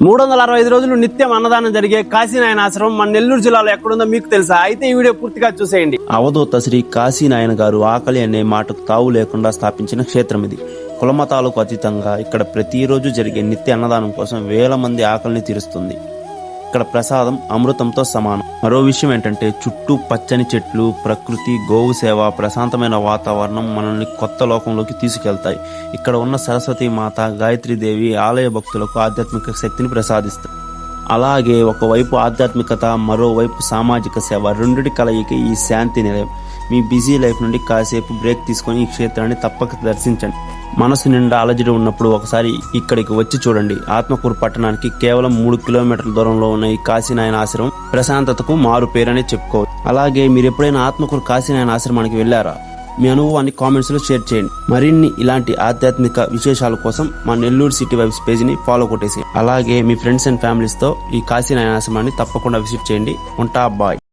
365 రోజులు నిత్యం అన్నదానం జరిగే కాశీనాయన ఆశ్రమం మన నెల్లూరు జిల్లాలో ఎక్కడుందో మీకు తెలుసా? అయితే ఈ వీడియో పూర్తిగా చూసేయండి. అవధూత శ్రీ కాశీనాయన గారు ఆకలి అనే మాటకు తావు లేకుండా స్థాపించిన క్షేత్రం ఇది. కులమతాలకు అతీతంగా ఇక్కడ ప్రతిరోజు జరిగే నిత్య అన్నదానం కోసం వేల మంది ఆకలిని తీరుస్తుంది. ఇక్కడ ప్రసాదం అమృతంతో సమానం. మరో విషయం ఏంటంటే చుట్టూ పచ్చని చెట్లు, ప్రకృతి, గోవు సేవ, ప్రశాంతమైన వాతావరణం మనల్ని కొత్త లోకంలోకి తీసుకెళ్తాయి. ఇక్కడ ఉన్న సరస్వతి మాత, గాయత్రీదేవి ఆలయ భక్తులకు ఆధ్యాత్మిక శక్తిని ప్రసాదిస్తాయి. అలాగే ఒకవైపు ఆధ్యాత్మికత, మరోవైపు సామాజిక సేవ, రెండిటి కలయిక ఈ శాంతి నిలయం. మీ బిజీ లైఫ్ నుండి కాసేపు బ్రేక్ తీసుకొని ఈ క్షేత్రాన్ని తప్పక దర్శించండి. మనసు నిండా అలజడి ఉన్నప్పుడు ఒకసారి ఇక్కడికి వచ్చి చూడండి. ఆత్మకూరు పట్టణానికి కేవలం 3 కిలోమీటర్ల దూరంలో ఉన్న ఈ కాశీనాయన ఆశ్రమం ప్రశాంతతకు మారు పేరనే చెప్పుకోవచ్చు. అలాగే మీరు ఎప్పుడైనా ఆత్మకూరు కాశీనాయన ఆశ్రమానికి వెళ్ళారా? మీ అనుభవాన్ని కామెంట్స్ లో షేర్ చేయండి. మరిన్ని ఇలాంటి ఆధ్యాత్మిక విశేషాల కోసం మా నెల్లూరు సిటీ వైబ్స్ పేజ్ ని ఫాలో కొట్టేసి, అలాగే మీ ఫ్రెండ్స్ అండ్ ఫ్యామిలీస్ తో ఈ కాశీనాయన ఆశ్రమాన్ని తప్పకుండా విజిట్ చేయండి. ఉంటా, బాయ్.